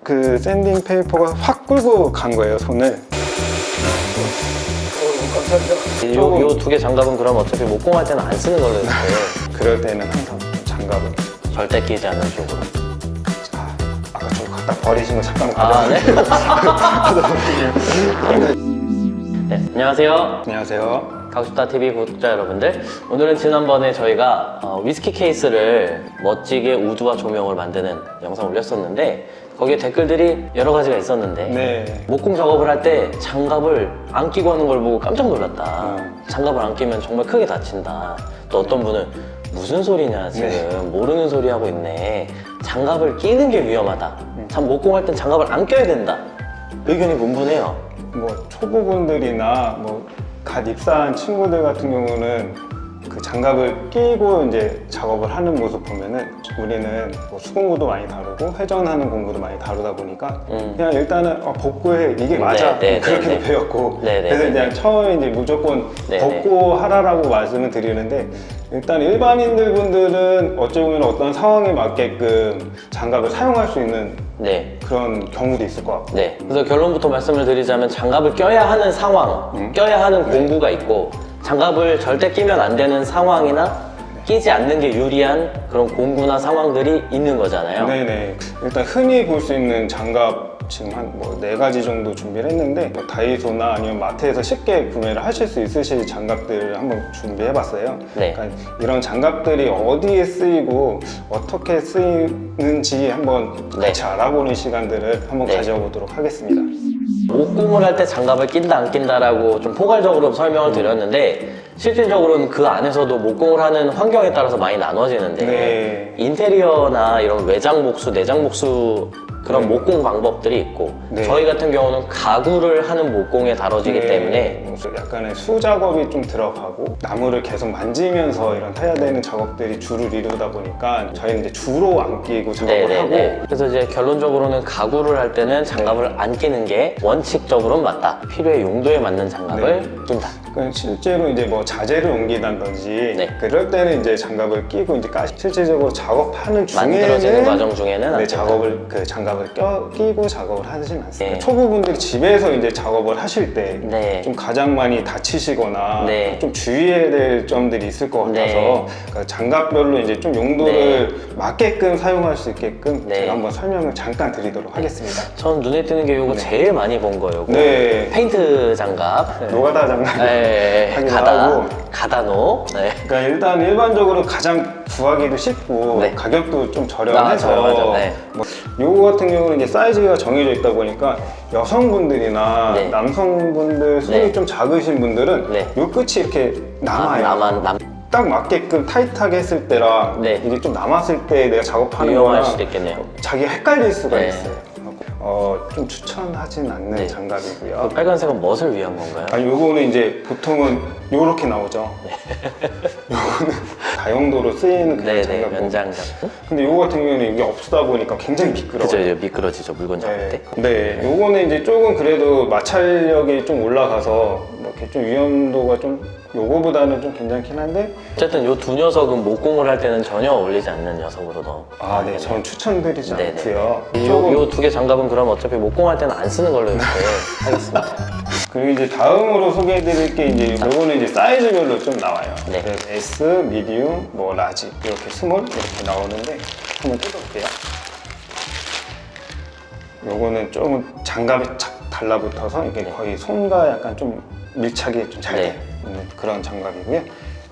그 샌딩 페이퍼가 확 끌고 간 거예요, 손을. 요 두 개 장갑은 그럼 어차피 목공할 때는 안 쓰는 걸로 했는데 그럴 때는 항상 장갑을. 절대 끼지 않는 쪽으로. 아까 저 갖다 버리신 거 잠깐 네? 가져가세요. 네, 안녕하세요. 안녕하세요. 가구스타TV 구독자 여러분들, 오늘은 지난번에 저희가 위스키 케이스를 멋지게 우드와 조명을 만드는 영상 올렸었는데 거기에 댓글들이 여러 가지가 있었는데 네. 목공 작업을 할 때 장갑을 안 끼고 하는 걸 보고 깜짝 놀랐다. 장갑을 안 끼면 정말 크게 다친다. 또 어떤 분은 무슨 소리냐 지금 모르는 소리 하고 있네. 장갑을 끼는 게 위험하다. 참 목공할 땐 장갑을 안 껴야 된다. 의견이 분분해요. 뭐 초보분들이나 뭐 갓 입사한 친구들 같은 경우는 그 장갑을 끼고 이제 작업을 하는 모습 보면은 우리는 뭐 수공구도 많이 다루고 회전하는 공구도 많이 다루다 보니까 그냥 일단은 복구해 이게 맞아 그렇게 배웠고 그래서 그냥 처음에 이제 무조건 벗고 하라라고 말씀을 드리는데 일단 일반인들 분들은 어찌 보면 어떤 상황에 맞게끔 장갑을 사용할 수 있는 그런 경우도 있을 것 같고 그래서 결론부터 말씀을 드리자면 장갑을 껴야 하는 상황, 껴야 하는 공구가 있고 장갑을 절대 끼면 안 되는 상황이나 끼지 않는 게 유리한 그런 공구나 상황들이 있는 거잖아요. 네네. 일단 흔히 볼 수 있는 장갑 지금 한 뭐 4가지 정도 준비를 했는데 뭐 다이소나 아니면 마트에서 쉽게 구매를 하실 수 있으실 장갑들을 한번 준비해봤어요. 그러니까 이런 장갑들이 어디에 쓰이고 어떻게 쓰이는지 한번 같이 알아보는 시간들을 한번 가져보도록 하겠습니다. 목공을 할 때 장갑을 낀다 안 낀다라고 좀 포괄적으로 설명을 드렸는데 실질적으로는 그 안에서도 목공을 하는 환경에 따라서 많이 나눠지는데 인테리어나 이런 외장 목수, 내장 목수 그런 목공 방법들이 있고 저희 같은 경우는 가구를 하는 목공에 다뤄지기 때문에 약간의 수작업이 좀 들어가고 나무를 계속 만지면서 이런 해야 되는 작업들이 주를 이루다 보니까 저희는 이제 주로 안 끼고 작업을 하고 그래서 이제 결론적으로는 가구를 할 때는 장갑을 안 끼는 게 원칙적으로는 맞다. 필요의 용도에 맞는 장갑을 낀다. 그러니까 실제로 이제 뭐 자재를 옮긴다든지 그럴 때는 이제 장갑을 끼고 이제 실질적으로 작업하는 중에는 만들어지는 과정 중에는 안 작업을 장갑을 끼고 작업을 하시진 않습니다. 초보분들이 집에서 이제 작업을 하실 때 좀 가장 많이 다치시거나 좀 주의해야 될 점들이 있을 것 같아서 그러니까 장갑별로 이제 좀 용도를 맞게끔 사용할 수 있게끔 제가 한번 설명을 잠깐 드리도록 하겠습니다. 전 눈에 띄는 게 이거 제일 많이 본 거예요. 페인트 장갑, 노가다 장갑. 가다노. 그러니까 일단 일반적으로 가장 구하기도 쉽고 가격도 좀 저렴해서 뭐 요거 같은 경우는 이제 사이즈가 정해져 있다 보니까 여성분들이나 남성분들 손이 좀 작으신 분들은 요 끝이 이렇게 남아요. 딱 맞게끔 타이트하게 했을 때랑 이게 좀 남았을 때 내가 작업하는 거랑 자기가 헷갈릴 수가 있어요. 좀 추천하진 않는 장갑이고요. 빨간색은 무엇을 위한 건가요? 요거는 이제 보통은 요렇게 나오죠. 요거는 다용도로 쓰이는 그런 장갑이고. 면장갑. 근데 요거 같은 경우는 이게 없다 보니까 굉장히 미끄러워요. 그죠, 미끄러지죠, 물건 잡을 때. 요거는 이제 조금 그래도 마찰력이 좀 올라가서 뭐 이렇게 좀 위험도가 좀 요거보다는 좀 괜찮긴 한데 어쨌든 요 두 녀석은 목공을 할 때는 전혀 어울리지 않는 녀석으로 넣어. 저는 추천드리지 않고요. 요 두 개 장갑은 그럼 어차피 목공할 때는 안 쓰는 걸로 이렇게 하겠습니다. 그리고 이제 다음으로 소개해드릴 게 이제 요거는 이제 사이즈별로 좀 나와요. 그래서 S, 미디움, 뭐 라지 이렇게 스몰 이렇게 나오는데 한번 뜯어볼게요. 요거는 조금 장갑이 착 달라붙어서 이게 거의 손과 약간 좀 밀착이 좀 잘 돼 있는 그런 장갑이고요.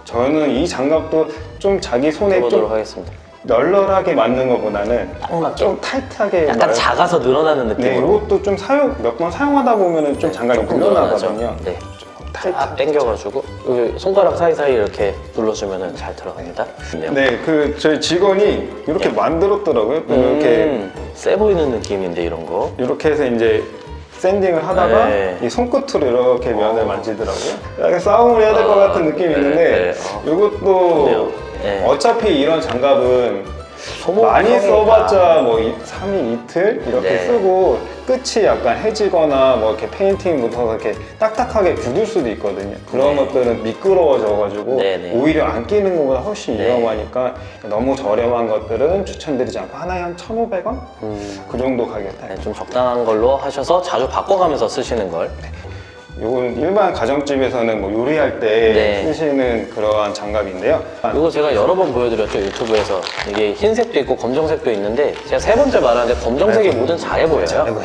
저는 이 장갑도 좀 자기 손에 좀 하겠습니다. 널널하게 맞는 것보다는 좀 타이트하게 약간 작아서 늘어나는 느낌으로. 이것도 좀 몇 번 사용하다 보면은 좀 장갑이 늘어나거든요. 딱 당겨가지고 여기 손가락 사이사이 이렇게 눌러주면 잘 들어갑니다. 저희 직원이 이렇게 만들었더라고요. 이렇게 세 보이는 느낌인데 이런 거. 이렇게 해서 이제 샌딩을 하다가 이 손끝으로 이렇게 면을 만지더라고요. 약간 싸움을 해야 될 것 같은 느낌이 있는데 이것도 어차피 이런 장갑은 많이 써봤자 뭐 3일 이틀 이렇게 네. 쓰고 끝이 약간 해지거나 뭐 이렇게 페인팅 묻어서 이렇게 딱딱하게 굳을 수도 있거든요. 그런 네. 것들은 미끄러워져가지고 네, 네. 오히려 안 끼는 것보다 훨씬 네. 위험하니까 너무 저렴한 것들은 추천드리지 않고 하나에 한 1,500원? 그 정도 가격대. 네, 좀 적당한 걸로 하셔서 자주 바꿔가면서 쓰시는 걸. 이건 일반 가정집에서는 뭐 요리할 때 네. 쓰시는 그러한 장갑인데요. 이거 제가 여러 번 보여드렸죠, 유튜브에서. 이게 흰색도 있고 검정색도 있는데 제가 세 번째 말하는데 검정색이 뭐든 잘해 보여요.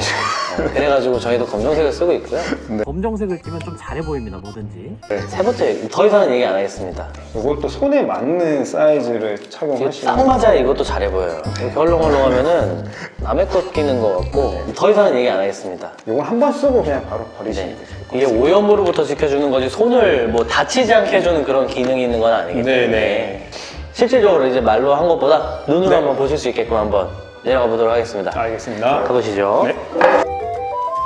그래가지고 저희도 검정색을 쓰고 있고요. 검정색을 끼면 좀 잘해 보입니다, 뭐든지. 세 번째, 더 이상은 얘기 안 하겠습니다. 이것도 손에 맞는 사이즈를 이게 착용하시면 딱 맞아야 이것도 잘해 보여요. 이렇게 헐렁헐렁하면은 남의 것 끼는 것 같고 더 이상은 얘기 안 하겠습니다. 이건 한 번 쓰고 그냥 바로 버리시면 네. 되죠. 이게 오염으로부터 지켜주는 거지 손을 뭐 다치지 않게 해주는 그런 기능이 있는 건 아니기 때문에 네네. 실질적으로 이제 말로 한 것보다 눈으로 네. 한번 보실 수 있게끔 한번 내려가 보도록 하겠습니다. 알겠습니다. 가보시죠. 네.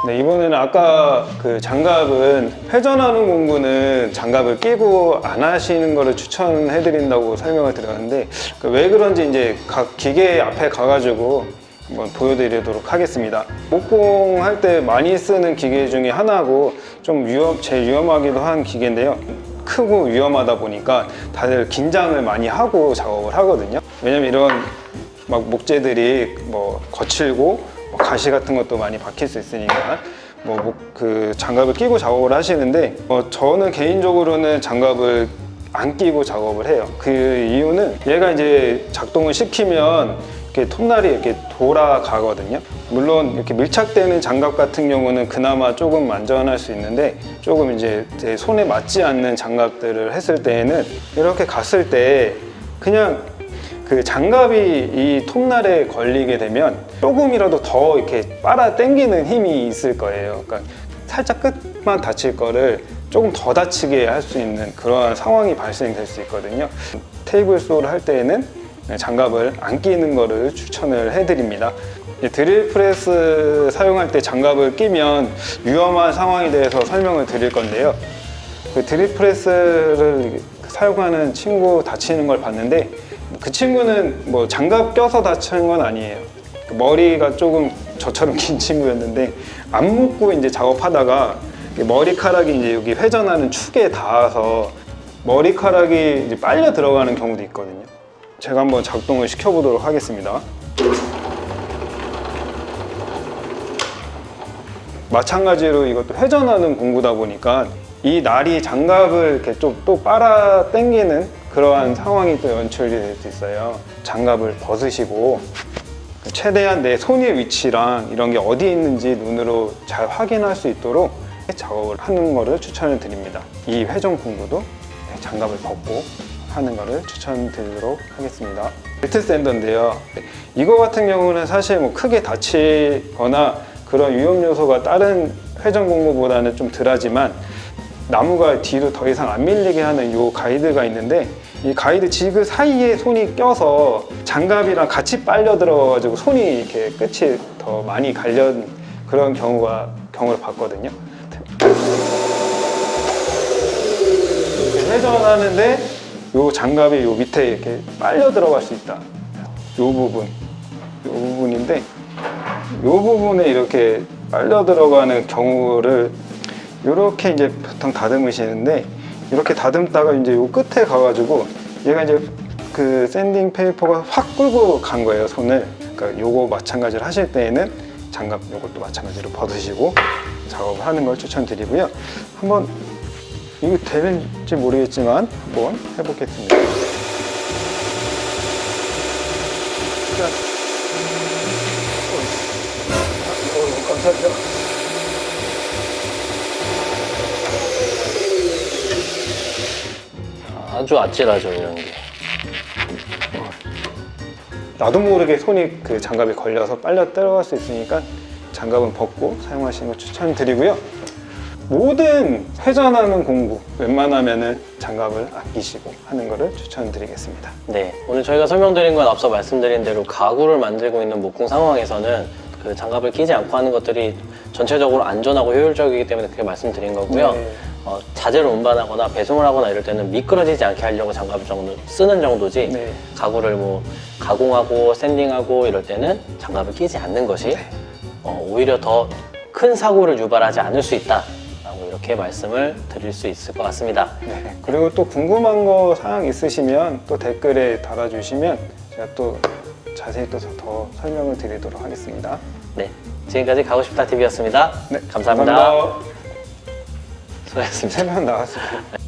네, 이번에는 아까 그 장갑은 회전하는 공구는 장갑을 끼고 안 하시는 거를 추천해 드린다고 설명을 드렸는데 왜 그런지 이제 각 기계 앞에 가가지고 한번 보여드리도록 하겠습니다. 목공 할 때 많이 쓰는 기계 중에 하나고 좀 제일 위험하기도 한 기계인데요. 크고 위험하다 보니까 다들 긴장을 많이 하고 작업을 하거든요. 왜냐면 이런 막 목재들이 뭐 거칠고 뭐 가시 같은 것도 많이 박힐 수 있으니까 그 장갑을 끼고 작업을 하시는데 저는 개인적으로는 장갑을 안 끼고 작업을 해요. 그 이유는 얘가 이제 작동을 시키면 이렇게 톱날이 이렇게 돌아가거든요. 물론 이렇게 밀착되는 장갑 같은 경우는 그나마 조금 안전할 수 있는데 조금 이제 제 손에 맞지 않는 장갑들을 했을 때에는 이렇게 갔을 때 그냥 그 장갑이 이 톱날에 걸리게 되면 조금이라도 더 이렇게 빨아 당기는 힘이 있을 거예요. 그러니까 살짝 끝만 다칠 거를 조금 더 다치게 할 수 있는 그러한 상황이 발생될 수 있거든요. 테이블 소를 할 때에는 장갑을 안 끼는 거를 추천을 해드립니다. 드릴 프레스 사용할 때 장갑을 끼면 위험한 상황에 대해서 설명을 드릴 건데요. 그 드릴 프레스를 사용하는 친구 다치는 걸 봤는데 그 친구는 뭐 장갑 껴서 다치는 건 아니에요. 머리가 조금 저처럼 긴 친구였는데 안 묶고 이제 작업하다가 머리카락이 이제 여기 회전하는 축에 닿아서 머리카락이 이제 빨려 들어가는 경우도 있거든요. 제가 한번 작동을 시켜보도록 하겠습니다. 마찬가지로 이것도 회전하는 공구다 보니까 이 날이 장갑을 이렇게 좀 또 빨아 당기는 그러한 상황이 또 연출이 될 수 있어요. 장갑을 벗으시고 최대한 내 손의 위치랑 이런 게 어디 있는지 눈으로 잘 확인할 수 있도록 작업을 하는 거를 추천을 드립니다. 이 회전 공구도 장갑을 벗고 하는 거를 추천드리도록 하겠습니다. 벨트 샌더인데요. 이거 같은 경우는 사실 뭐 크게 다치거나 그런 위험 요소가 다른 회전 공구보다는 좀 덜하지만 나무가 뒤로 더 이상 안 밀리게 하는 이 가이드가 있는데 이 가이드 지그 사이에 손이 껴서 장갑이랑 같이 빨려 들어가지고 손이 이렇게 끝이 더 많이 갈려 그런 경우를 봤거든요. 이렇게 회전하는데 이 장갑이 요 밑에 이렇게 빨려 들어갈 수 있다. 요 부분인데 요 부분에 이렇게 빨려 들어가는 경우를 이렇게 이제 보통 다듬으시는데 이렇게 다듬다가 이제 요 끝에 가가지고 얘가 이제 그 샌딩 페이퍼가 확 끌고 간 거예요, 손을. 그러니까 요거 마찬가지로 하실 때에는 장갑 요것도 마찬가지로 벗으시고 작업을 하는 걸 추천드리고요. 한번 이거 되는지 모르겠지만 한번 해보겠습니다. 감사합니다. 아주 아찔하죠, 이런 게. 나도 모르게 손이 그 장갑에 걸려서 빨려 들어갈 수 있으니까 장갑은 벗고 사용하시는 걸 추천드리고요. 모든 회전하는 공구 웬만하면은 장갑을 아끼시고 하는 거를 추천드리겠습니다. 네, 오늘 저희가 설명드린 건 앞서 말씀드린 대로 가구를 만들고 있는 목공 상황에서는 그 장갑을 끼지 않고 하는 것들이 전체적으로 안전하고 효율적이기 때문에 그렇게 말씀드린 거고요. 네. 자재를 운반하거나 배송을 하거나 이럴 때는 미끄러지지 않게 하려고 장갑을 정도 쓰는 정도지 네. 가구를 뭐 가공하고 샌딩하고 이럴 때는 장갑을 끼지 않는 것이 오히려 더 큰 사고를 유발하지 않을 수 있다 라고 이렇게 말씀을 드릴 수 있을 것 같습니다. 네. 그리고 또 궁금한 거 사항 있으시면 또 댓글에 달아주시면 제가 또 자세히 또 더 설명을 드리도록 하겠습니다. 네, 지금까지 가고 싶다 TV였습니다. 네, 감사합니다. 감사합니다. 수고하셨습니다. 3명 나왔습니다.